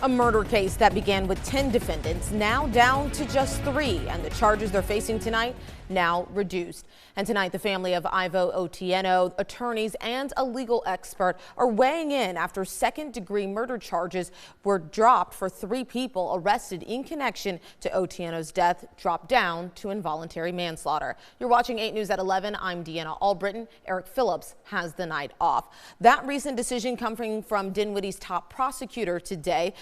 A murder case that began with 10 defendants now down to just 3, and the charges they're facing tonight now reduced. And tonight, the family of Irvo Otieno, attorneys and a legal expert are weighing in after second-degree murder charges were dropped for 3 people arrested in connection to Otieno's death, dropped down to involuntary manslaughter. You're watching 8 News at 11. I'm Deanna Albritton. Eric Phillips has the night off. That recent decision coming from Dinwiddie's top prosecutor today.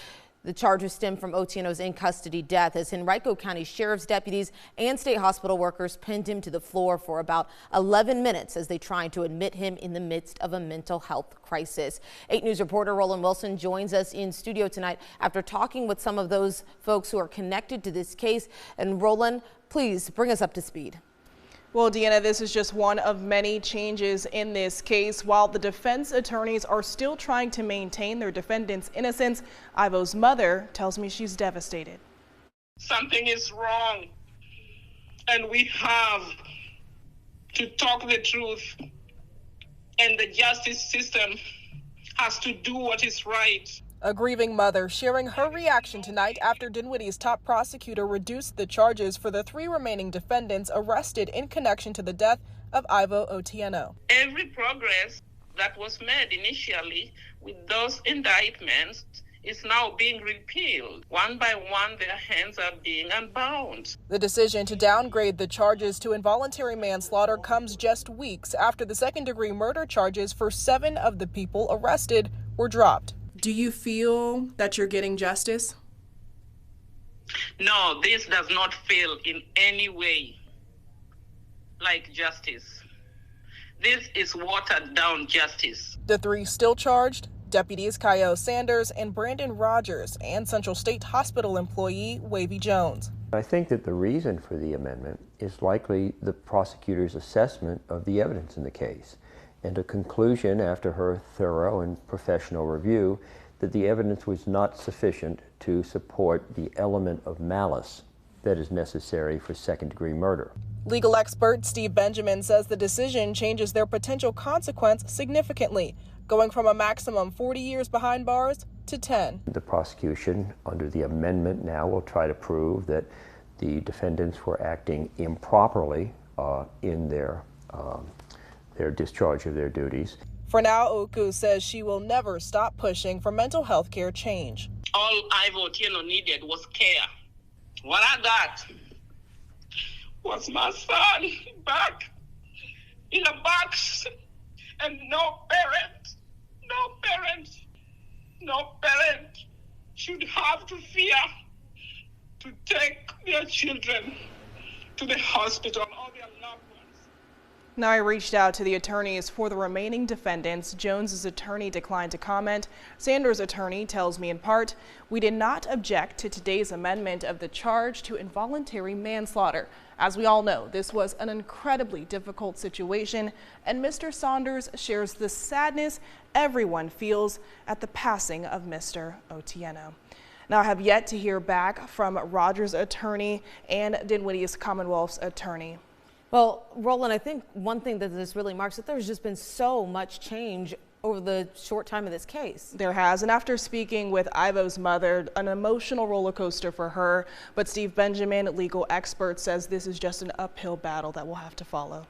The charges stem from Otieno's in-custody death as Henrico County Sheriff's deputies and state hospital workers pinned him to the floor for about 11 minutes as they tried to admit him in the midst of a mental health crisis. 8 News reporter Roland Wilson joins us in studio tonight after talking with some of those folks who are connected to this case. And Roland, please bring us up to speed. Well, Deanna, this is just one of many changes in this case. While the defense attorneys are still trying to maintain their defendant's innocence, Irvo's mother tells me she's devastated. Something is wrong, and we have to talk the truth, and the justice system has to do what is right. A grieving mother sharing her reaction tonight after Dinwiddie's top prosecutor reduced the charges for the 3 remaining defendants arrested in connection to the death of Irvo Otieno. Every progress that was made initially with those indictments is now being repealed. One by one, their hands are being unbound. The decision to downgrade the charges to involuntary manslaughter comes just weeks after the second-degree murder charges for 7 of the people arrested were dropped. Do you feel that you're getting justice? No, this does not feel in any way like justice. This is watered down justice. The 3 still charged, deputies Kyle Sanders and Brandon Rogers, and Central State Hospital employee Wavy Jones. I think that the reason for the amendment is likely the prosecutor's assessment of the evidence in the case, and a conclusion after her thorough and professional review that the evidence was not sufficient to support the element of malice that is necessary for second-degree murder. Legal expert Steve Benjamin says the decision changes their potential consequence significantly, going from a maximum 40 years behind bars to 10. The prosecution, under the amendment now, will try to prove that the defendants were acting improperly in their discharge of their duties. For now, Oku says she will never stop pushing for mental health care change. All Irvo Otieno needed was care. What I got was my son back in a box, and no parent should have to fear to take their children to the hospital or their loved ones. Now, I reached out to the attorneys for the remaining defendants. Jones's attorney declined to comment. Sanders' attorney tells me in part, "We did not object to today's amendment of the charge to involuntary manslaughter. As we all know, this was an incredibly difficult situation, and Mr. Saunders shares the sadness everyone feels at the passing of Mr. Otieno." Now, I have yet to hear back from Rogers' attorney and Dinwiddie's Commonwealth's attorney. Well, Roland, I think one thing that this really marks is that there's just been so much change over the short time of this case. There has, and after speaking with Irvo's mother, an emotional roller coaster for her. But Steve Benjamin, legal expert, says this is just an uphill battle that we'll have to follow.